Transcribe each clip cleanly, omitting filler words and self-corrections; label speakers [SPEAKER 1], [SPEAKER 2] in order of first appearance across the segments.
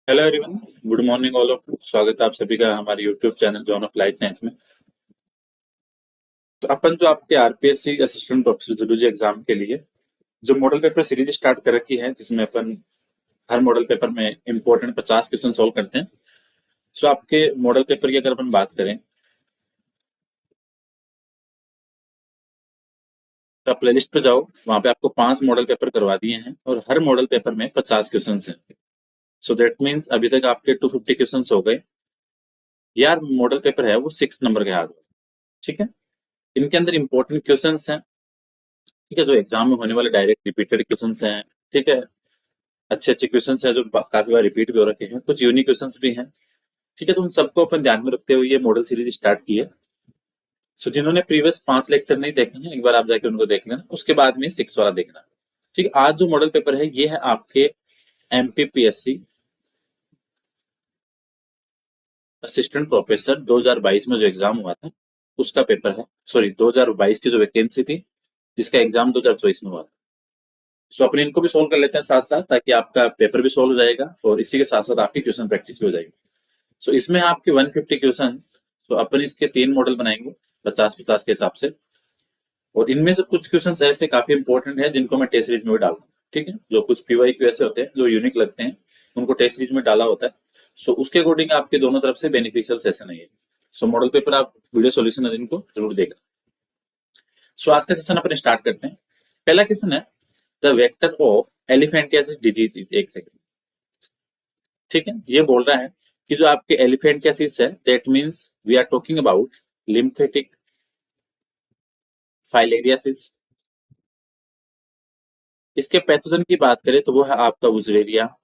[SPEAKER 1] Hello everyone. Good morning all of. स्वागत है आप सभी का हमारे YouTube channel John of life science में। तो अपन जो आपके RPSC assistant professor zoology exam के लिए जो मॉडल पेपर सीरीज स्टार्ट कर रखी है, जिसमें अपन हर मॉडल पेपर में इंपॉर्टेंट 50 क्वेश्चन सॉल्व करते हैं। सो आपके मॉडल पेपर की अगर अपन बात करें तो आप प्लेलिस्ट पे जाओ, वहां पे आपको 5 मॉडल पेपर करवा दिए हैं और हर मॉडल पेपर में 50 क्वेश्चन हैं। सो दैट मीन्स अभी तक आपके 250 क्वेश्चन हो गए। यार मॉडल पेपर है वो 6 नंबर के हाथ में। ठीक है, इनके अंदर इंपॉर्टेंट क्वेश्चन हैं। ठीक है, जो एग्जाम में होने वाले डायरेक्ट रिपीटेड क्वेश्चंस हैं। ठीक है, अच्छे अच्छे क्वेश्चंस हैं जो काफी बार रिपीट भी हो रखे हैं, कुछ यूनिक क्वेश्चंस भी हैं। ठीक है, तो उन सबको अपन ध्यान में रखते हुए ये मॉडल सीरीज स्टार्ट की है। सो जिन्होंने प्रीवियस 5 लेक्चर नहीं देखे हैं, एक बार आप जाके उनको देख लेना, उसके बाद में 6 वाला देखना। ठीक है, आज जो मॉडल पेपर है ये है आपके एमपीपीएससी असिस्टेंट प्रोफेसर 2022 में जो एग्जाम हुआ था उसका पेपर है। सॉरी, 2022 की जो वैकेंसी थी जिसका एग्जाम 2024 में हुआ था। सो अपने इनको भी सोल्व कर लेते हैं साथ साथ, ताकि आपका पेपर भी सोल्व हो जाएगा और इसी के साथ साथ आपकी क्वेश्चन प्रैक्टिस भी हो जाएगी। सो इसमें आपके 150 क्वेश्चन। तो अपन इसके 3 मॉडल बनाएंगे 50-50 के हिसाब से। और इनमें से कुछ क्वेश्चन ऐसे काफी इंपॉर्टेंट है जिनको मैं टेस्ट सीरीज में भी डालूंगा। ठीक है, जो कुछ पीवाईक्यू ऐसे होते हैं जो यूनिक लगते हैं उनको टेस्ट सीरीज में डाला होता है। सो उसके अकॉर्डिंग आपके दोनों तरफ से बेनिफिशियल सेशन है ये। सो मॉडल पेपर आप वीडियो सोल्यूशन है इनको जरूर देखना। सो आज का सेशन अपन स्टार्ट करते हैं। पहला क्वेश्चन है the vector of elephantiasis disease. एक सेकंड। ठीक है, ये बोल रहा है कि जो आपके एलिफेंटियासिस है that means we are talking about lymphatic filariasis. इसके पैथोजन की बात करें तो वो है आपका वुजरेरिया।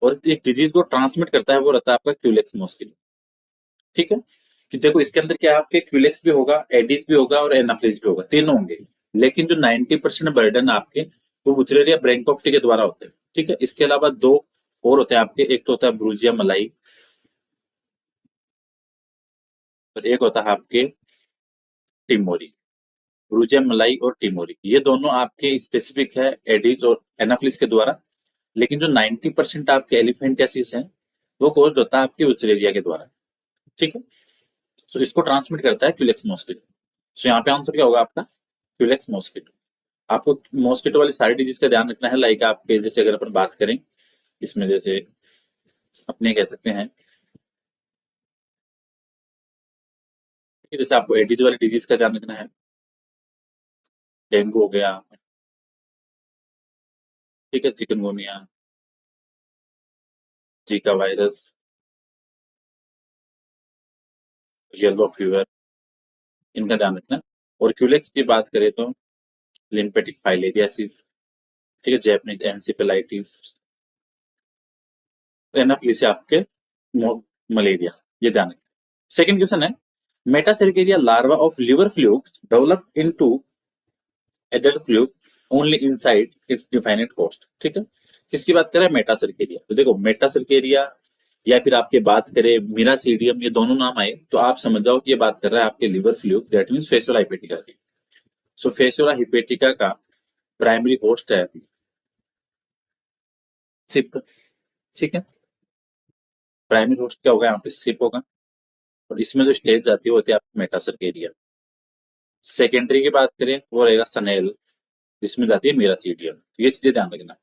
[SPEAKER 1] और इस डिजीज को ट्रांसमिट करता है वो रहता है आपका क्यूलेक्स मॉस्किटो। ठीक है, कि देखो इसके अंदर क्या है, आपके क्यूलेक्स भी होगा, एडिस भी होगा और एनाफ्लिस भी होगा, तीनों होंगे। लेकिन जो 90% बर्डन आपके वो वुजरेरिया ब्रैंकोप्टी के द्वारा होते हैं। ठीक है, इसके अलावा दो और होते हैं आपके, एक तो होता है ब्रूजिया मलाई और एक होता है आपके टिमोरी। ब्रूजिया मलाई और टिमोरी ये दोनों आपके स्पेसिफिक है एडिस और एनाफ्लिस के द्वारा। लेकिन जो 90% आपके एलिफेंटियासिस हैं वो कोज्ड होता है आपके वुचरेरिया के द्वारा। ठीक है, तो इसको ट्रांसमिट करता है क्यूलेक्स मॉस्किटो। तो यहाँ पे आंसर क्या होगा आपका, क्यूलेक्स मॉस्किटो। आपको मॉस्किटो वाली सारी डिजीज का ध्यान रखना है। लाइक आपके जैसे अगर अपन बात करें इसमें, जैसे अपने कह सकते हैं कि जैसे आपको एडिज वाली डिजीज का ध्यान रखना है। डेंगू हो गया, ठीक है, chikungunya, Zika virus, yellow fever, इनका ध्यान रखना है। और क्यूलेक्स की बात करें तो लिम्फेटिक फाइलेरियासिस, ठीक है, जैपनीज एनसीफेलाइटिस, एनाफ्लिसिया आपके मलेरिया, ये ध्यान रखें। सेकंड क्वेश्चन है metacercaria larva of liver fluke develop into adult fluke only inside its definitive host. ठीक है, किसकी बात करें, मेटासेरिकेरिया। तो देखो मेटासेरिकेरिया या फिर आपके बात करें मीरासीडियम, ये दोनों नाम आए तो आप समझ जाओ कि ये बात कर रहा है आपके liver fluke, that means Fasciola hepatica की। सो फेसोला हिपेटिका का प्राइमरी होस्ट है सिप। ठीक है, प्राइमरी होस्ट क्या होगा यहाँ पे, सिप होगा। और इसमें जो स्टेज जाती है वो होती है आपकी मेटासर्केरिया। सेकेंडरी की बात करें वो रहेगा सनेल, जिसमें जाती है मीरासीडियम। ये चीजें ध्यान रखना।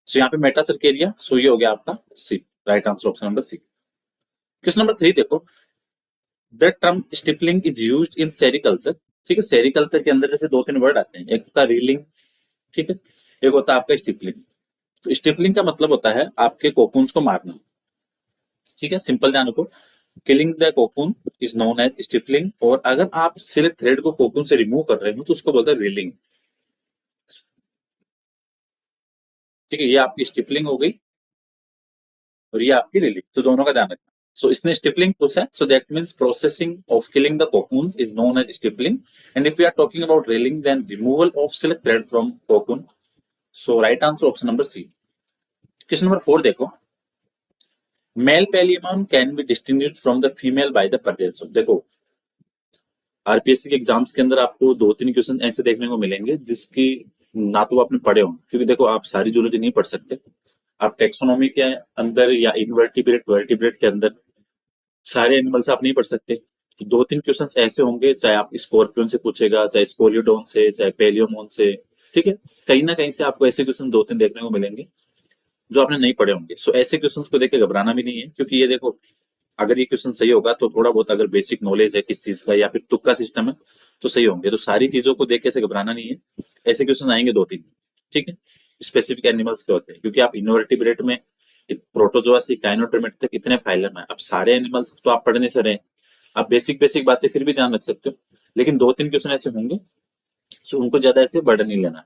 [SPEAKER 1] सो यहाँ पे मेटासर्केरिया, सो ये हो गया आपका C. Right answer option number C. Question number 3 देखो, the term stifling is used in sericulture. ठीक है, सेरिकल्चर के अंदर जैसे दो तीन वर्ड आते हैं, एक होता है रीलिंग, ठीक है, एक होता है आपका स्टिपलिंग। तो स्टिपलिंग का मतलब होता है आपके कोकून्स को मारना। ठीक है, सिंपल ध्यान रखो, killing the cocoon is known as stifling. और अगर आप सिल्क थ्रेड को कोकून से रिमूव कर रहे हो तो उसको बोलते हैं रीलिंग। ठीक है, ये आपकी स्टिफलिंग हो गई और ये आपकी रीलिंग, तो दोनों का ध्यान रखना। सो इसने स्टिफलिंग पूछा है, so that means processing of killing the cocoon is known as stifling. And if you are talking about reeling then removal of silk thread from cocoon. So right answer option number C. Question number 4 देखो, male Palaemon can be distinguished from the female by the presence of. देखो RPSC के exams के अंदर आपको दो तीन question ऐसे देखने को मिलेंगे जिसकी ना तो आपने पढ़े हो, क्योंकि देखो आप सारी जूलॉजी नहीं पढ़ सकते। आप टेक्सोनॉमी के अंदर या इनवर्टिब्रेट वर्टिब्रेट के अंदर सारे एनिमल्स आप नहीं पढ़ सकते। तो 2-3 क्वेश्चंस ऐसे होंगे, चाहे आप स्कॉर्पियन से पूछेगा, चाहे स्कोलियोडोन से, चाहे पेलियोमोन से, ठीक है, कहीं ना कहीं से आपको ऐसे क्वेश्चन 2-3 देखने को मिलेंगे जो आपने नहीं पढ़े होंगे। सो ऐसे क्वेश्चंस को देख के घबराना भी नहीं है, क्योंकि ये देखो, अगर ये क्वेश्चन सही होगा तो थोड़ा बहुत अगर बेसिक नॉलेज है किस चीज का या फिर तुक्का सिस्टम है तो सही होंगे। तो सारी चीजों को देख के ऐसे घबराना नहीं है, ऐसे क्वेश्चन आएंगे 2-3, ठीक है। स्पेसिफिक एनिमल्स के होते हैं, क्योंकि आप इनवर्टिब्रेट में प्रोटोजोआ से काइनोटोमेट तक इतने फाइलम है, अब सारे एनिमल्स तो आप पढ़ने से रहे, आप बेसिक बेसिक बातें फिर भी ध्यान रख सकते हो, लेकिन 2-3 क्वेश्चन ऐसे होंगे तो उनको ज्यादा ऐसे बर्डन नहीं लेना।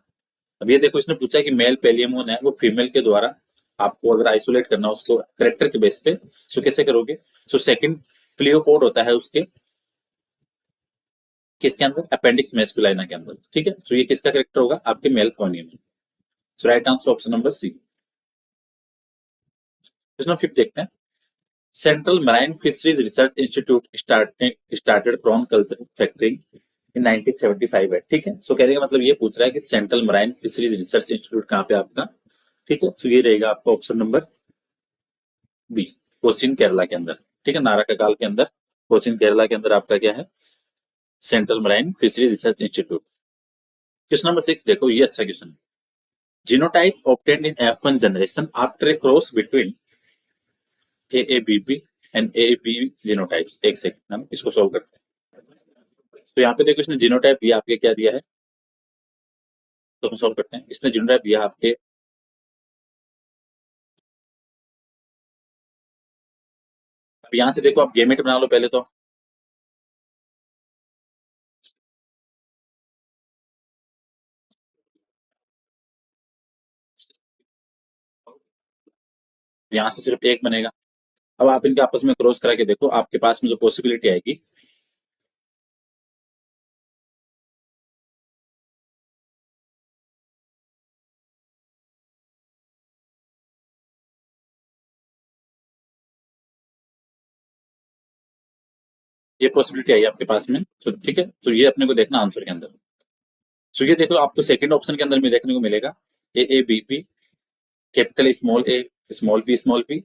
[SPEAKER 1] अब ये देखो, इसने पूछा कि मेल पेलियमोन है वो फीमेल के द्वारा आपको अगर आइसोलेट करना हो उसको करेक्टर के बेस पे, सो कैसे करोगे। सो सेकंड प्लियोपोड होता है उसके किसके अंदर, अपेंडिक्स मैस्कुलाइना के अंदर, ठीक है। तो ये किसका करेक्टर होगा, आपके मेल कॉनियम में। So right answer option number C. Question number 5 देखते हैं। Central marine fisheries research Institute started prawn culture factory in 1975 है, ठीक है। सो कहने का मतलब ये पूछ रहा है कि central marine fisheries research institute कहाँ पे आपका, ठीक है। तो ये रहेगा आपका option number B, Cochin Kerala के अंदर, ठीक है, नाराककाल के अंदर, कोचिन केरला के अंदर आपका क्या है, central marine fishery research institute. Question number 6 देखो, ये अच्छा क्वेश्चन है। Genotypes obtained in F1 generation after a cross between AABB and AAB genotypes. एक सेकंड हम इसको सॉल्व करते हैं। तो यहाँ पे देखो, इसने जीनोटाइप दिया आपके, क्या दिया है, तो हम सॉल्व करते हैं। इसने जीनोटाइप दिया आपके, अब यहाँ से देखो आप गेमेट बना लो पहले तो। यहाँ से सिर्फ एक बनेगा। अब आप इनके आपस में क्रॉस करा के देखो, आपके पास में जो पॉसिबिलिटी आएगी, ये पॉसिबिलिटी आई आपके पास में, तो ठीक है। तो ये अपने को देखना आंसर के अंदर। तो ये देखो, आपको सेकंड ऑप्शन के अंदर में देखने को मिलेगा AABP, capital small B small B,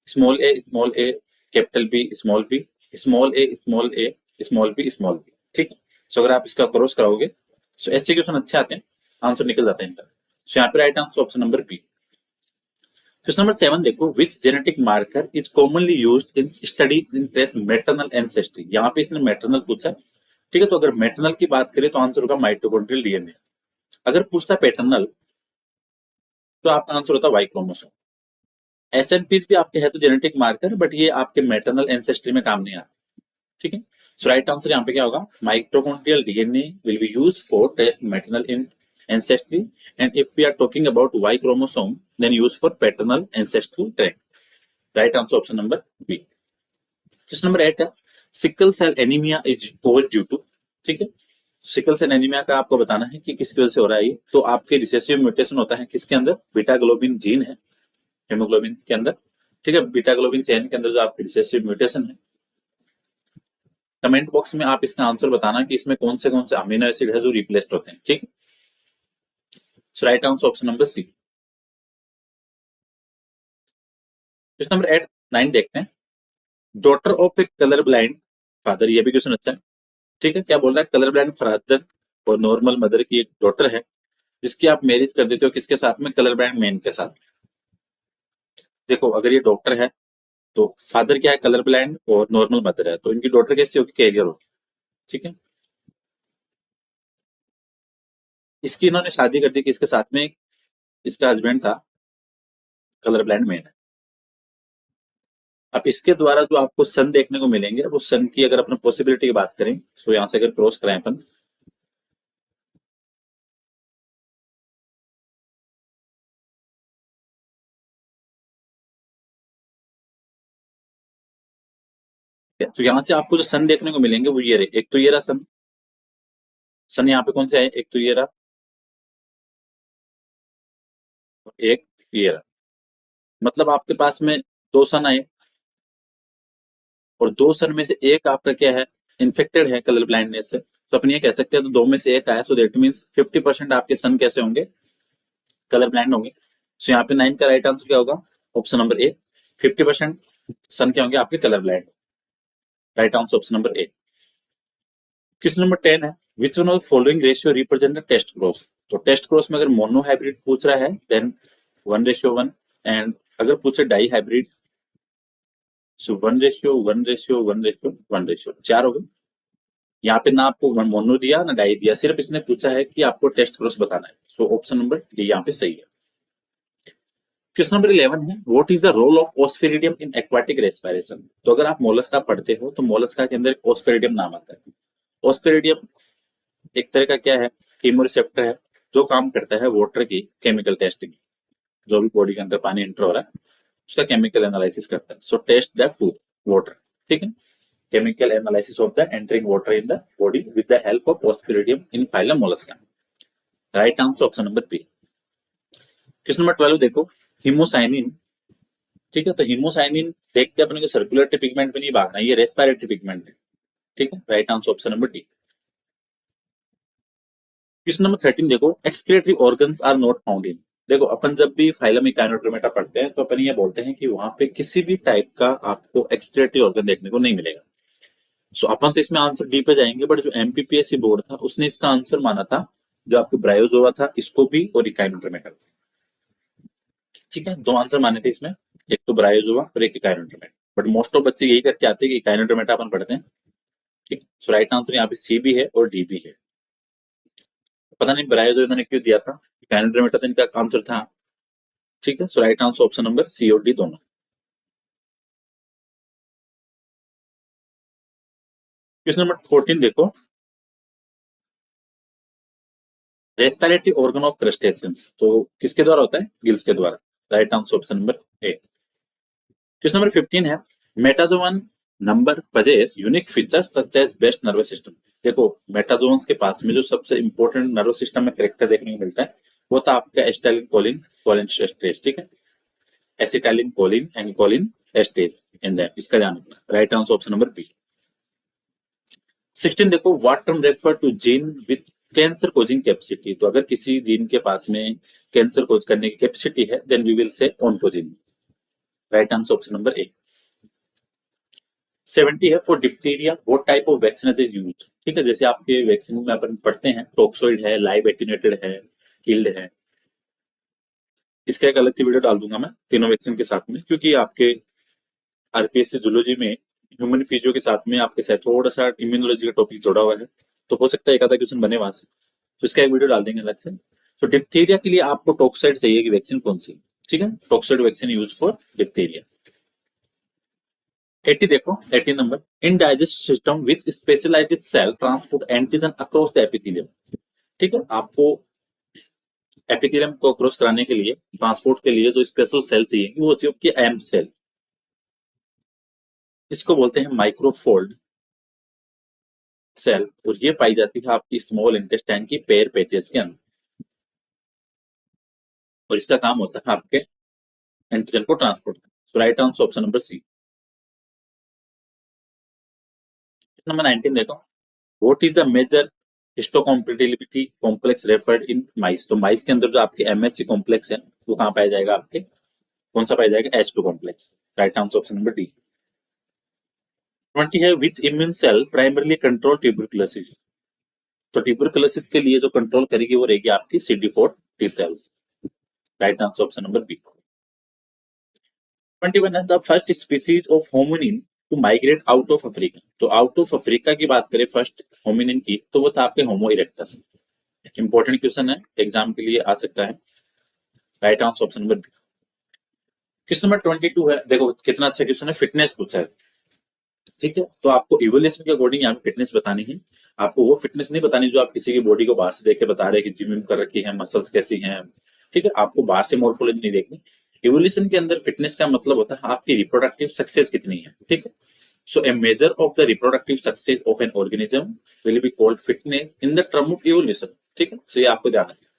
[SPEAKER 1] small A capital B small B, small A small A small B small B, ठीक है। सो अगर आप इसका क्रॉस कराओगे तो ऐसे क्वेश्चन अच्छे आते हैं, आंसर निकल जाता है इनका। सो यहाँ पे right answer option number B. Question number 7 देखो, which genetic marker is commonly used in study in trace maternal ancestry. यहाँ पे इसने मैटरनल पूछा है, ठीक है। तो अगर मैटरनल की बात करें तो आंसर होगा माइटोकॉन्ड्रियल डीएनए। अगर पूछता पैटर्नल तो आपका आंसर होता वाई क्रोमोसोम। एसएनपीज भी आपके है तो जेनेटिक मार्कर, बट ये आपके मैटरनल एंसेस्ट्री में काम नहीं आता, ठीक है। सो राइट आंसर यहाँ पे क्या होगा, mitochondrial DNA will be used for test maternal in ancestry, and if we are talking about Y chromosome then use for paternal ancestral tract. Right answer option number B. Question number 8 है, sickle cell anaemia is called due to, ठीक है। Sickle cell anaemia का आपको बताना है कि किसकी वजह से हो रहा है ये। तो आपके रिसेसिव म्यूटेशन होता है किसके अंदर, बीटा ग्लोबिन जीन है हेमोग्लोबिन के अंदर, ठीक है। बीटा ग्लोबिन चेन के अंदर जो आपके रिसेसिव म्यूटेशन है, कमेंट बॉक्स में आप इसका आंसर बताना कि इसमें कौन से अमीनो एसिड है जो रिप्लेस्ड होते हैं, ठीक है। So right answer option number C. Question number 9 देखते हैं। Daughter of a colour blind father, ये भी क्वेश्चन अच्छा है, ठीक है। क्या बोल रहा है, कलर ब्लाइंड फादर और नॉर्मल मदर की एक डॉटर है जिसकी आप मैरिज कर देते हो किसके साथ में, कलर ब्लाइंड मैन के साथ। देखो, अगर ये डॉक्टर है तो फादर क्या है, कलर ब्लाइंड, और नॉर्मल मदर है, तो इनकी डॉटर कैसी होगी, कैरियर होगी, ठीक है। इसकी इन्होंने शादी कर दी किसके साथ में, इसका हस्बैंड था कलर ब्लाइंड मैन है। अब इसके द्वारा जो आपको सन देखने को मिलेंगे, वो सन की अगर अपन पॉसिबिलिटी की बात करें तो यहाँ से अगर क्रॉस कराएं अपन, तो यहाँ से आपको जो सन देखने को मिलेंगे वो ये रहे, एक तो ये रहा सन, सन यहाँ पे कौन से आए, एक तो ये रहा और एक ये रहा। मतलब आपके पास में दो सन आए और दो सन में से एक आपका क्या है, इन्फेक्टेड है कलर ब्लाइंडनेस से, तो अपन ये कह सकते हैं तो दो में से एक आया, सो दैट मीन्स 50% आपके सन कैसे होंगे, कलर ब्लाइंड होंगे। सो यहाँ पे 9 का राइट आंसर क्या होगा? ऑप्शन नंबर ए। 50% सन क्या होंगे आपके? Colour blind. Right answer option number A. Question number 10 है, which one of following ratio represent test cross? तो टेस्ट क्रॉस में अगर मोनो हाइब्रिड पूछ रहा है देन 1:1, एंड अगर पूछे डाई हाइब्रिड सो 1:1:1:1:1, 4 हो गए। यहाँ पे ना आपको मोनो दिया ना डाई दिया, सिर्फ इसने पूछा है कि आपको टेस्ट क्रॉस बताना है। सो ऑप्शन नंबर डी यहाँ पे सही है। क्वेश्चन नंबर 11 है, what is the role of osphradium in aquatic respiration? तो अगर आप मोलस्का पढ़ते हो तो मोलस्का के अंदर एक ओस्फेरिडियम नाम आता है। ओस्फेरिडियम एक तरह का क्या है? कीमोरिसेप्टर है, जो काम करता है वाटर की केमिकल टेस्टिंग। जो भी बॉडी के अंदर पानी एंटर हो रहा है उसका केमिकल एनालिसिस करता है। So test the food water, ठीक है। Chemical analysis of the entering water in the body with the help of osphradium in phylum Mollusca. Right answer option number B. Question number 12 देखो, haemocyanin, ठीक है। तो haemocyanin देख के अपने को सर्कुलेटरी पिगमेंट में नहीं भागना, ये रेस्पिरेटरी पिगमेंट है, ठीक है। Right answer option number D. Question number 13 देखो, excretory organs are not found in. देखो अपन जब भी फाइलम इकाइनोडर्मेटा पढ़ते हैं तो अपन ये बोलते हैं कि वहां पे किसी भी टाइप का आपको एक्सक्रीटरी ऑर्गन देखने को नहीं मिलेगा। सो अपन तो इसमें आंसर डी पे जाएंगे, बट जो एमपीपीएससी बोर्ड था उसने इसका आंसर माना था जो आपके ब्रायोजोआ था, इसको भी, और इकाइनोडर्मेटा, ठीक है। दो आंसर माने थे इसमें, एक तो ब्रायोजोआ और एक इकाइनोडर्मेटा। बट मोस्ट ऑफ बच्चे यही करके आते हैं कि इकाइनोडर्मेटा अपन पढ़ते हैं, ठीक। सो राइट आंसर यहाँ पे सी भी है और डी भी है। पता नहीं ब्रायोजोआ इन्होंने क्यों दिया था, इकाइनोडर्मेटा तो इनका आंसर था, ठीक है। So right answer option number C और डी दोनों। क्वेश्चन नंबर 14 देखो, रेस्पिरेटरी ऑर्गन ऑफ क्रस्टेशियंस तो किसके द्वारा होता है? गिल्स के द्वारा। Right answer option number A. Question number 15 है, metazoan number possess unique features such as best nervous system. देखो मेटाजोन्स के पास में जो सबसे इंपॉर्टेंट नर्वस सिस्टम में करेक्टर देखने को मिलता है वो था आपका एसिटाइलिन कोलिन कोलिनस्टेरेज, ठीक है। Acetylcholine and cholinesterase enzyme, इसका ध्यान रखना। Right answer option number B. 16 देखो, what term refer to gene with cancer causing capacity. तो अगर किसी जीन के पास में कैंसर कोज करने की कैपेसिटी है then we will say oncogene. Right answer option number A. 70 है, for diphtheria what type of vaccine is used. ठीक है, जैसे आपके वैक्सीन में अपन पढ़ते हैं टॉक्सोइड है, लाइव एटेन्यूएटेड है, किल्ड है। इसका एक अलग से वीडियो डाल दूंगा मैं तीनों वैक्सीन के साथ में, क्योंकि आपके आरपीएससी जूलॉजी में ह्यूमन फिजियो के साथ में आपके साथ थोड़ा सा इम्यूनोलॉजी का टॉपिक जोड़ा हुआ है, तो हो सकता है एक आधा क्वेश्चन बने वहां से, तो इसका एक वीडियो डाल देंगे अलग से। तो डिप्थीरिया के लिए आपको टॉक्साइड चाहिए कि वैक्सीन कौन सी, ठीक है। Toxoid vaccine use for diphtheria. 80 देखो, 80 number, in digest system which specialised cell transport antigen across the epithelium. ठीक है, आपको एपिथेलियम को क्रॉस कराने के लिए, ट्रांसपोर्ट के लिए जो स्पेशल सेल चाहिए वो होती है आपकी एम सेल। इसको बोलते हैं माइक्रोफोल्ड सेल, और ये पाई जाती है आपकी स्मॉल इंटेस्टाइन की पेयर पेजेस के अंदर, और इसका काम होता है आपके एंटीजन को ट्रांसपोर्ट करना। So right answer option number C. Number 19 देखो, what is the major histocompatibility complex referred in mice. तो माइस के अंदर जो आपके एमएससी कॉम्प्लेक्स है वो कहाँ पाया जाएगा? आपके कौन सा पाया जाएगा? H2 complex. Right answer option number D. 20 है, which immune cell primarily control tuberculosis. तो ट्यूबरकुलोसिस के लिए जो कंट्रोल करेगी वो रहेगी आपकी CD4 T cells. Right answer option number B. 21 है, the first species of hominin to migrate out of Africa. तो आउट ऑफ अफ्रीका की बात करें फर्स्ट होमिनिन की, तो वो था आपके होमो इरेक्टस। इंपॉर्टेंट क्वेश्चन है, एग्जाम के लिए आ सकता है। Right answer option number B. Question number 22 है, देखो कितना अच्छा क्वेश्चन है, फिटनेस पूछा है, ठीक है। तो आपको इवोल्यूशन के अकॉर्डिंग यहाँ पे फिटनेस बतानी है। आपको वो फिटनेस नहीं बतानी जो आप किसी की बॉडी को बाहर से देख के बता रहे हैं कि जिम कर रखी है, मसल्स कैसी हैं, ठीक है। आपको बाहर से मोर्फोलॉजी नहीं देखनी। इवोल्यूशन के अंदर फिटनेस का मतलब होता है आपकी रिप्रोडक्टिव सक्सेस कितनी है, ठीक है। So a measure of the reproductive success of an organism will be called fitness in the term of evolution, ठीक है। सो ये आपको ध्यान रखना।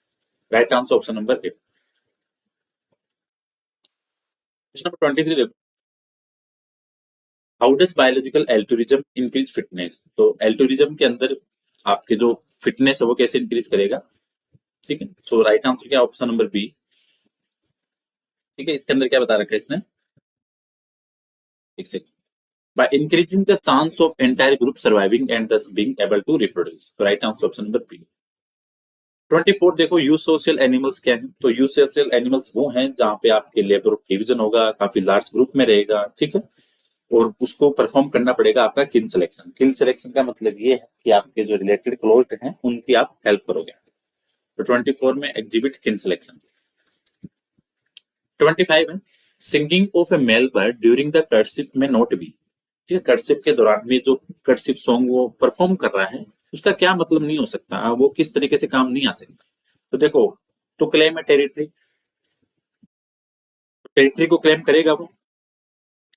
[SPEAKER 1] Right answer option number A. Question number 23 देखो, how does biological altruism increase fitness. तो altruism के अंदर आपके जो फिटनेस है वो कैसे इंक्रीज करेगा, ठीक है। सो राइट आंसर क्या? Option number B. ठीक है, इसके अंदर क्या बता रखा है इसने, एक second, by increasing the chance of entire group surviving and thus being able to reproduce. तो right answer option number B. 24 देखो, यू सोशल एनिमल्स क्या है, तो यू सोशल एनिमल्स वो हैं जहाँ पे आपके लेबर ऑफ डिवीजन होगा, काफी लार्ज ग्रुप में रहेगा, ठीक है, और उसको परफॉर्म करना पड़ेगा आपका किन सिलेक्शन। किन सिलेक्शन का मतलब ये है कि आपके जो रिलेटेड क्लोज्ड हैं उनकी आप हेल्प करोगे। तो 24 में एग्जिबिट किन सिलेक्शन। 25 है singing of a male bird during the courtship में नॉट बी। ठीक है, कर्टशिप के दौरान में जो कर्टशिप सॉन्ग वो परफॉर्म कर रहा है उसका क्या मतलब नहीं हो सकता, वो किस तरीके से काम नहीं आ सकता। तो देखो, तो क्लेम है टेरिटरी, टेरिटरी को क्लेम करेगा वो।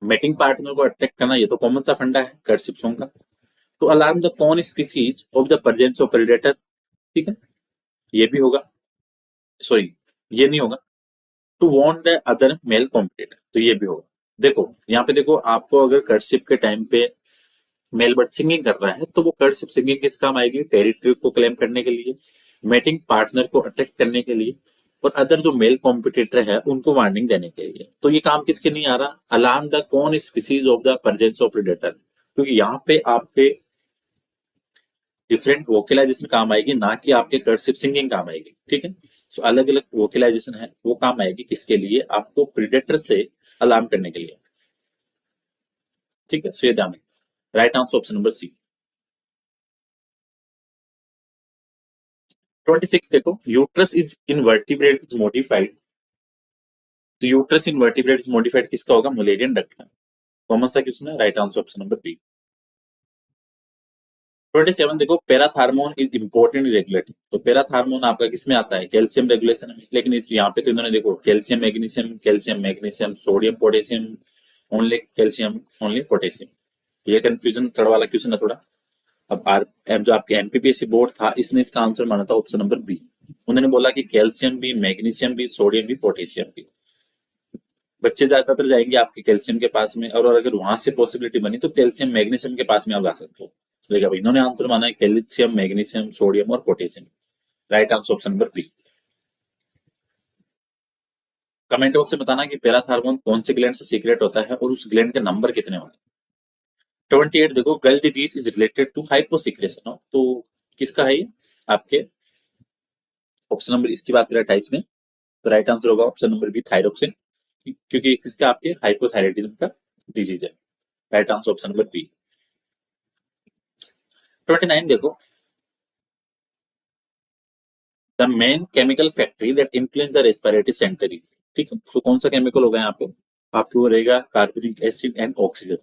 [SPEAKER 1] मेटिंग पार्टनर को अट्रैक्ट करना, ये तो कॉमन सा फंडा है कर्टशिप सॉन्ग का। तो alarm the conspecies of the presence of predator, ठीक है, ये भी होगा, सॉरी ये नहीं होगा। To warn the other male competitor, तो ये भी होगा। देखो यहाँ पे देखो, आपको अगर कर्टशिप के टाइम पे मेल बर्ड सिंगिंग कर रहा है तो वो कर्टशिप सिंगिंग किस काम आएगी, टेरिटरी को क्लेम करने के लिए, मेटिंग पार्टनर को अट्रैक्ट करने के लिए, और अदर जो मेल कॉम्पिटिटर है उनको वार्निंग देने के लिए। तो ये काम किसके नहीं आ रहा, alarm the conspecies of the presence of predator, क्योंकि यहाँ पे आपके डिफरेंट वोकलाइजेशन काम आएगी, ना कि आपके कर्सिव सिंगिंग काम आएगी। ठीक है, तो अलग अलग वोकलाइजेशन है वो काम आएगी किसके लिए, आपको प्रीडेटर से अलार्म करने के लिए। ठीक है, सो ये ध्यान रखिए। Right answer option number C. 26 देखो, uterus is invertebrate is modified, तो यूट्रस इनवर्टिब्रेट इज मॉडिफाइड किसका होगा, मुलेरियन डक्ट का। कॉमन सा क्वेश्चन है, right answer option number B. 27 देखो, पैराथार्मोन इज इंपॉर्टेंट रेगुलेटर, तो पैराथार्मोन आपका किसमें आता है, कैल्शियम रेगुलेशन में। लेकिन इस यहाँ पे तो इन्होंने देखो calcium magnesium, calcium magnesium, sodium potassium, only calcium only potassium, ये कंफ्यूजन थोड़ा वाला क्वेश्चन है थोड़ा। अब आर एम जो आपके एमपीपीएससी बोर्ड था इसने इसका आंसर माना था ऑप्शन नंबर बी। उन्होंने बोला कि कैल्शियम भी, मैग्नीशियम भी, सोडियम भी, पोटेशियम भी। बच्चे ज्यादातर जाएंगे आपके कैल्शियम के पास में, और अगर वहां से पॉसिबिलिटी बनी तो कैल्शियम मैग्नीशियम के पास में आप जा सकते हो। लेकिन अब इन्होंने आंसर माना है कैल्शियम, मैग्नीशियम, सोडियम और potassium. Right answer option number B. Comment box में बताना कि पैराथार्मोन कौन से ग्लैंड से सीक्रेट होता है और उस ग्लैंड के नंबर कितने होते हैं। 28 देखो, gull disease is related to hyposecretion, तो किसका है ये, आपके ऑप्शन नंबर इसकी बात करें 28 में, तो राइट आंसर होगा ऑप्शन नंबर बी, थायरोक्सिन, क्योंकि किसका, आपके हाइपोथायराइडिज्म का डिजीज है। Right answer option number B. 29 देखो, the main chemical factory that influence the respiratory centre is, ठीक है, तो कौन सा केमिकल होगा यहाँ पे, आपके वो रहेगा carbonic acid and oxygen.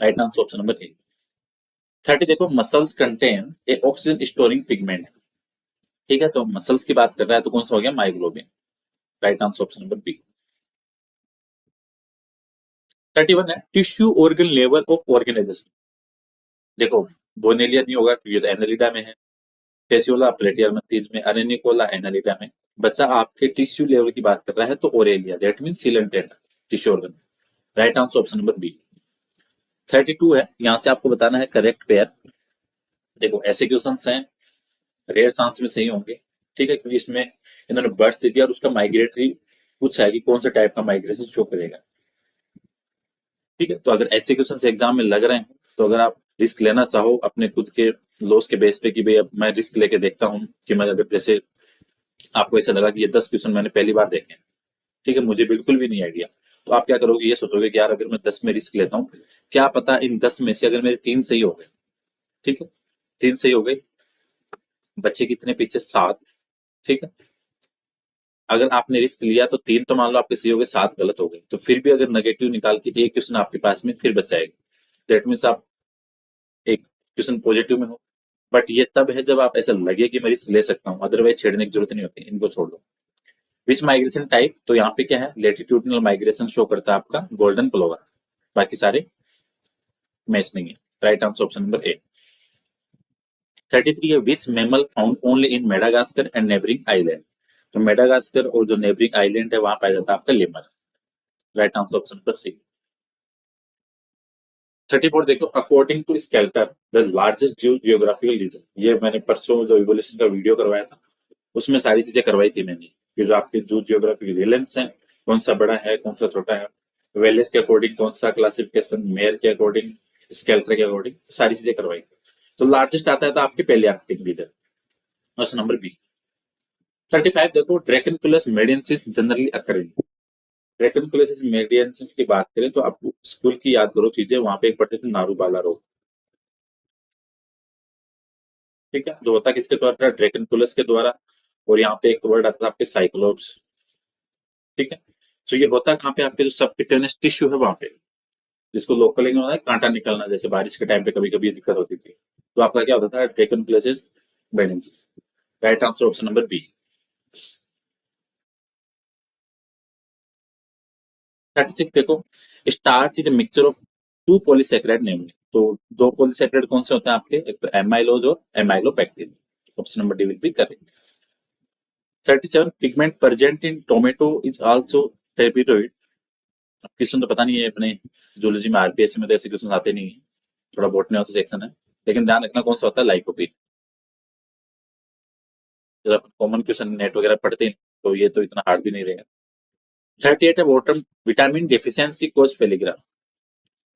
[SPEAKER 1] Right answer option number ए। 30 देखो, muscles contain A oxygen storing pigment, ठीक है, तो मसल्स की बात कर रहा है तो कौन सा हो गया, myoglobin. Right answer option number B. 31 है tissue organ level of organisation, देखो बोनेलिया नहीं होगा क्योंकि तो एनालिडा में है, फेसियोला प्लेटियरमंथीज में, अरेनिकोला एनालिडा में। बच्चा आपके टिश्यू लेवल की बात कर रहा है तो Aurelia, that mean coelenterate tissue organ. Right answer option number B. 32 है, यहां से आपको बताना है करेक्ट पेयर। देखो ऐसे क्वेश्चन हैं रेयर चांस में सही होंगे, ठीक है, क्योंकि इसमें इन्होंने बर्थ दे दिया और उसका माइग्रेटरी पूछा है कि कौन सा टाइप का माइग्रेशन शो करेगा। ठीक है, तो अगर ऐसे क्वेश्चन एग्जाम में लग रहे हैं तो अगर आप रिस्क लेना चाहो अपने खुद के लॉस के बेस पे कि भाई अब मैं रिस्क लेके देखता हूँ कि मैं, अगर जैसे आपको ऐसा लगा कि ये 10 क्वेश्चन मैंने पहली बार देखे हैं, ठीक है, मुझे बिल्कुल भी नहीं आइडिया, तो आप क्या करोगे, ये सोचोगे कि यार अगर मैं 10 में रिस्क लेता हूँ, क्या पता इन 10 में से अगर मेरे 3 सही हो गए, ठीक है, 3 सही हो गए, बच्चे कितने पीछे 7, ठीक है, अगर आपने रिस्क लिया तो 3 तो मान लो आपके सही हो गए, 7 गलत हो गए, तो फिर भी अगर नेगेटिव निकाल के एक क्वेश्चन आपके पास में फिर बचाएगा, दैट मीन्स आप एक क्वेश्चन पॉजिटिव में हो। बट ये तब है जब आप ऐसा लगे कि मैं रिस्क ले सकता हूँ, अदरवाइज छेड़ने की जरूरत नहीं होती, इनको छोड़ दो। विच माइग्रेशन टाइप, तो यहाँ पे क्या है, लेटिट्यूडनल माइग्रेशन शो करता है आपका गोल्डन प्लोवर, बाकी सारे मैच नहीं है। Right answer option number A. 33 है which mammal found only in Madagascar and neighbouring island, तो मेडागास्कर और जो नेबरिंग आइलैंड है वहां पाया जाता है आपका lemur. Right answer option number C. 34 देखो, according to Sclater the largest geographical region, ये मैंने परसों जो इवोल्यूशन का वीडियो करवाया था उसमें सारी चीजें करवाई थी मैंने, ये जो आपके जो जियोग्राफिकल रिलेंस हैं कौन सा बड़ा है कौन सा छोटा है, वेलेस के अकॉर्डिंग कौन सा क्लासिफिकेशन, मेयर के अकॉर्डिंग, स्केल्टर के अकॉर्डिंग, सारी चीजें करवाई। तो लार्जेस्ट आता है तो आपके पेलियार्कटिक रीजन। क्वेश्चन नंबर बी 35 देखो, ड्रैकनकुलस मेडियंसिस जनरली अकरिंग। ड्रैकनकुलस मेडियंसिस की बात करें तो आप स्कूल की याद करो चीजें, वहां पे एक पढ़ते थे नारूबाला रोग। ठीक है, जो होता किसके द्वारा, ड्रैकनकुलस के द्वारा। और यहाँ पे एक वर्ड आता है आपके साइक्लोप्स। ठीक है, तो ये होता कहाँ पे, आपके जो सबक्यूटेनियस टिश्यू है वहां पे, जिसको लोकल में होता है कांटा निकलना, जैसे बारिश के टाइम पे कभी कभी दिक्कत होती थी। तो आपका क्या होता था, Dracunculus medinensis. Right answer option number B. 36 देखो, starch is mixture of two polysaccharide namely. तो दो पॉलीसेकेराइड कौन से होते हैं आपके, एक तो एमाइलोज और amylopectin. Option number D will be correct. 37 pigment present in tomato is also टेबिरोइड। क्वेश्चन तो पता नहीं है अपने जूलॉजी में, आरपीएस में तो ऐसे क्वेश्चन आते नहीं है, थोड़ा बोटनी वाला सेक्शन है। लेकिन ध्यान रखना कौन सा होता है, लाइकोपीन। जब कॉमन क्वेश्चन नेट वगैरह पढ़ते हैं तो ये तो इतना हार्ड भी नहीं रहेगा। 38 है वाटर विटामिन डेफिशिएंसी कोज फेलिग्रा।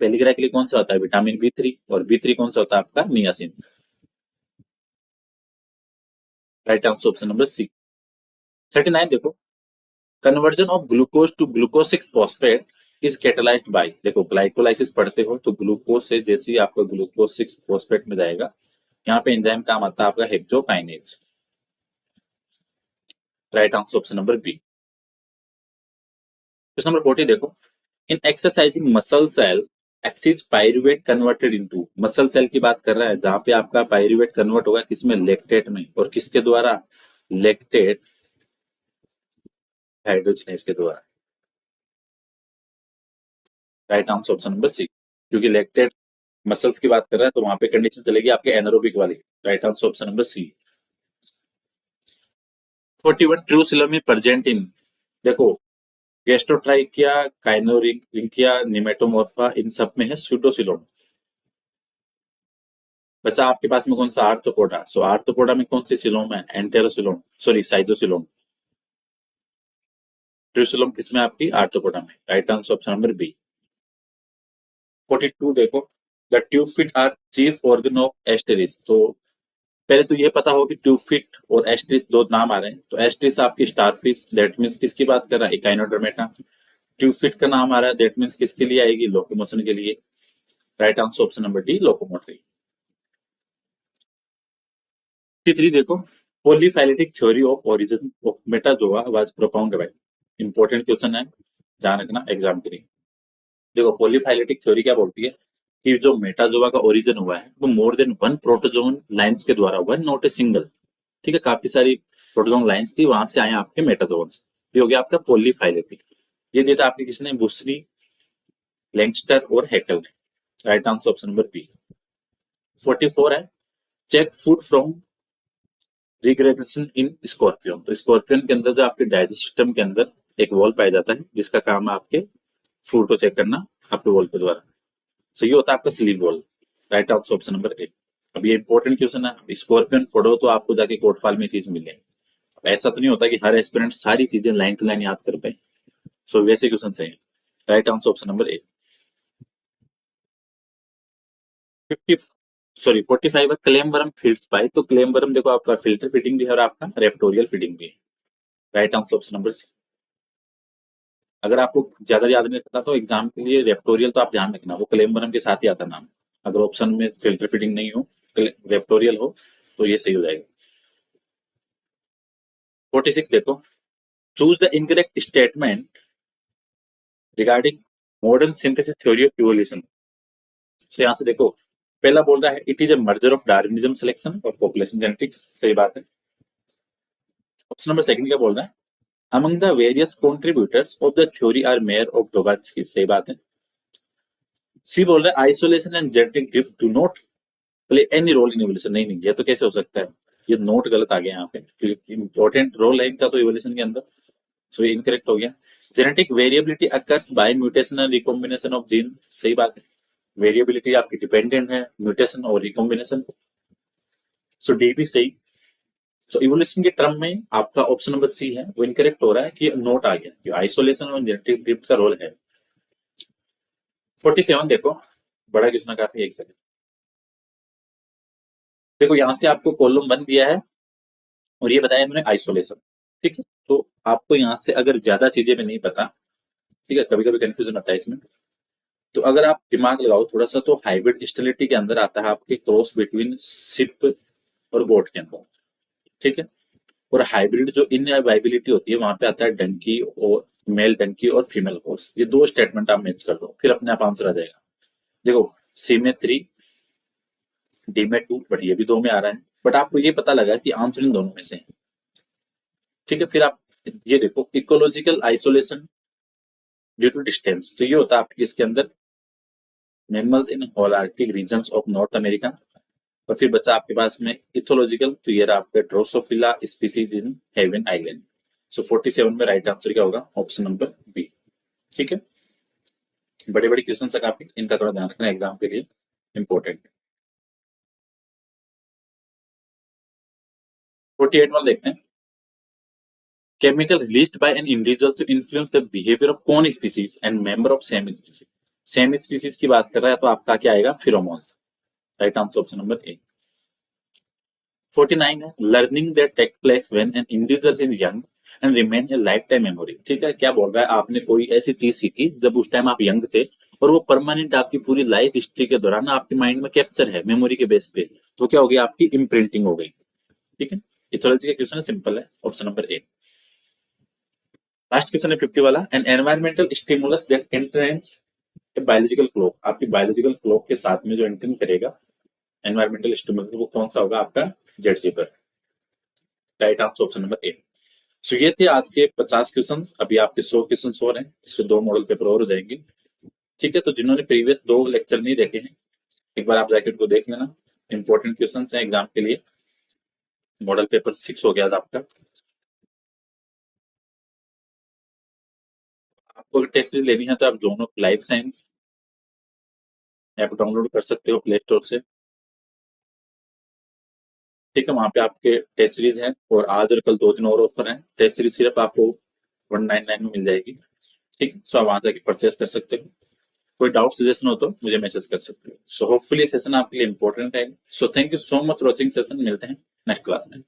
[SPEAKER 1] फेलिग्रा के लिए कौन सा होता है, विटामिन बी 3, और बी 3 कौन सा होता है आपका, niacin. Right answer option number C. 39 देखो, conversion of glucose to glucose 6 phosphate is catalysed by. देखो ग्लाइकोलाइसिस पढ़ते हो तो ग्लूकोज से जैसे ही आपका ग्लूकोज 6 फॉस्फेट में जाएगा, यहाँ पे एंजाइम काम आता है आपका hexokinase. Right answer option number B. Question number 40 देखो, in exercising muscle cell excess pyruvate converted into. Muscle cell की बात कर रहा है जहां पे आपका पायरुवेट कन्वर्ट होगा किसमें, लेक्टेट में, और किसके द्वारा, लेक्टेट हाइड्रोजनेज के द्वारा। Right answer option number C, क्योंकि लेक्टेट मसल्स की बात कर रहा है तो वहां पे कंडीशन चलेगी आपके एनारोबिक वाली। Right answer option number C. 41 true coelom में प्रेजेंट इन। देखो गेस्ट्रोट्राइकिया, काइनोरिंकिया, निमेटोमोर्फा, इन सब में है स्यूडोसिलोम। बचा आपके पास में कौन सा, आर्थ्रोपोडा। सो आर्थ्रोपोडा में कौन सी सिलोम है, एंटेरोसिलोम, सॉरी साइजोसिलोम। ट्रूसिलोम किसमें आपकी, आर्थ्रोपोडा में। Right answer option number B. 42 देखो, the tube feet are chief organ of Asterias. तो पहले तो ये पता हो कि ट्यूब फिट और एस्टेरिस दो नाम आ रहे हैं। तो एस्टेरिस आपकी स्टारफिश, दैट मीन्स किसकी बात कर रहा है, इकाइनोडर्मेटा। ट्यूब फिट का नाम आ रहा है, दैट मीन्स किसके लिए आएगी, लोकोमोशन के लिए। Right answer option number D, locomotory. 53 देखो, polyphyletic theory of origin of metazoa was propound by. Important question है, ध्यान रखना एग्जाम के लिए। देखो पॉलीफाइलेटिक थ्योरी क्या बोलती है कि जो मेटाजोआ का ओरिजिन हुआ है वो more than one protozoan lines के द्वारा हुआ है, नॉट ए सिंगल। ठीक है, काफी सारी प्रोटोजोन लाइंस थी, वहां से आए आपके मेटाजोन्स। ये हो गया आपका पॉलीफाइलेटिक। ये देता आपके किसने, बुस्री, लैंगस्टर और हैकल ने। Right answer option number B. 44 है, check food from regurgitation in scorpion. तो स्कॉर्पियन के अंदर जो आपके डाइजेस्ट सिस्टम के अंदर एक वॉल पाया जाता है जिसका काम है आपके फूड को चेक करना आपके वॉल के द्वारा। सो ये होता है आपका sleep wall. Right answer option number ए। अब ये इंपॉर्टेंट क्वेश्चन है, स्कॉर्पियन पढ़ो तो आपको जाके कोर्टफाल में चीज मिले। ऐसा तो नहीं होता कि हर एस्पिरेंट सारी चीजें लाइन टू लाइन याद कर पाए। सो वैसे क्वेश्चन है। राइट आंसर ऑप्शन नंबर ए। 50 सॉरी 45 है, क्लेमवर्म फीड्स बाय। तो क्लेमवर्म देखो आपका फिल्टर फीडिंग भी है और आपका रेप्टोरियल फीडिंग भी है। Right answer option number C. अगर आपको ज्यादा याद नहीं रहता तो एग्जाम के लिए रेप्टोरियल तो आप ध्यान रखना, वो क्लेमवर्म के साथ ही आता नाम। अगर ऑप्शन में फिल्टर फीडिंग नहीं हो, रेप्टोरियल हो, तो ये सही हो जाएगा। 46 देखो, choose the incorrect statement regarding modern synthesis theory of evolution. तो यहाँ से देखो, पहला बोल रहा है it is a merger of Darwinism selection और पॉपुलेशन जेनेटिक्स। सही बात है। ऑप्शन नंबर सेकंड क्या बोल रहा है, among the various contributors of the theory are Mayr of Dobzhansky. सही बात है। सी बोल रहा है isolation and genetic drift do not play any role in evolution. नहीं नहीं, ये तो कैसे हो सकता है, ये नोट गलत आ गया यहाँ पे, इंपॉर्टेंट रोल है इनका तो इवोल्यूशन के अंदर। सो ये इनकरेक्ट हो गया। Genetic variability occurs by mutation and recombination of gene. सही बात है। वेरिएबिलिटी आपकी डिपेंडेंट है म्यूटेशन और रिकॉम्बिनेशन। सो डी भी सही। सो इवोल्यूशन के टर्म में आपका ऑप्शन नंबर सी है वो इनकरेक्ट हो रहा है कि नोट आ गया, जो आइसोलेशन और जेनेटिक ड्रिफ्ट का रोल है। 47 देखो, बड़ा क्वेश्चन काफी, एक सेकंड। देखो यहाँ से आपको कॉलम 1 दिया है और ये बताया इन्होंने आइसोलेशन, ठीक है। तो आपको यहाँ से अगर ज्यादा चीजें भी नहीं पता, ठीक है, कभी कभी कंफ्यूजन आता है इसमें, तो अगर आप दिमाग लगाओ थोड़ा सा, तो हाइब्रिड स्टेरिलिटी के अंदर आता है आपके क्रॉस बिटवीन शिप और गोट के अंदर, ठीक है। और हाइब्रिड जो इनवाइबिलिटी होती है वहां पे आता है डंकी और मेल डंकी और फीमेल हॉर्स। ये दो स्टेटमेंट आप मैच कर दो, फिर अपने आप आंसर आ जाएगा। देखो, सी में 3, डी में 2, बट ये भी 2 में आ रहा है, बट आपको ये पता लगा कि आंसर इन दोनों में से है, ठीक है। फिर आप ये देखो, ecological isolation due to distance, तो ये होता है आपके इसके अंदर mammals in Holarctic regions of North America. और फिर बचा आपके पास में इथोलॉजिकल, तो ये रहा आपका Drosophila species in Hawaiian island. So 47 में राइट आंसर क्या होगा, ऑप्शन नंबर बी, ठीक है। बड़े बड़े क्वेश्चन है काफी, इनका थोड़ा ध्यान रखना एग्जाम के लिए, इंपॉर्टेंट। 48 वाला देखते हैं। Chemical released by an individual to influence the behaviour of con species and member of same species. Same species की बात कर रहा है तो आपका क्या आएगा, pheromones. Right answer option number A. 49 है, learning that take place when an individual is young and remain a life time memory, ठीक है। क्या बोल रहा है, आपने कोई ऐसी चीज सीखी जब उस टाइम आप यंग थे और वो परमानेंट आपकी पूरी लाइफ हिस्ट्री के दौरान आपके माइंड में कैप्चर है मेमोरी के बेस पे, तो क्या हो गया, आपकी इम्प्रिंटिंग हो गई, ठीक है। इथोलॉजी का क्वेश्चन सिंपल है, ऑप्शन नंबर ए। लास्ट क्वेश्चन है 50 वाला, N environmental stimulus that entertains a biological clock. आपकी बायोलॉजिकल क्लॉक के साथ में जो एंटर करेगा एनवायरमेंटल स्टिमुलस, वो कौन सा होगा, आपका जेड जेबर। Right answer option number A. So ये थे आज के 50 क्वेश्चन, अभी आपके 100 क्वेश्चन और हैं, इसके 2 मॉडल पेपर और हो जाएंगे, ठीक है। तो जिन्होंने प्रीवियस 2 लेक्चर नहीं देखे हैं, एक बार आप जाके उनको देख लेना, इंपॉर्टेंट क्वेश्चन हैं एग्जाम के लिए। मॉडल पेपर 6 हो गया था आपका। आपको अगर टेस्ट सीरीज लेनी है तो आप जोनो लाइफ साइंस ऐप डाउनलोड कर सकते हो प्ले स्टोर से, ठीक है। वहां पे आपके टेस्ट सीरीज है और आज और कल 2 दिन और ऑफर है। टेस्ट सीरीज सिर्फ आपको 199 में मिल जाएगी, ठीक है। सो आप वहां जाके परचेस कर सकते हो। कोई डाउट सजेशन हो तो मुझे मैसेज कर सकते हो। सो होपफुली सेशन आपके लिए इंपॉर्टेंट है। So thank you so much for watching session, मिलते हैं नेक्स्ट क्लास में।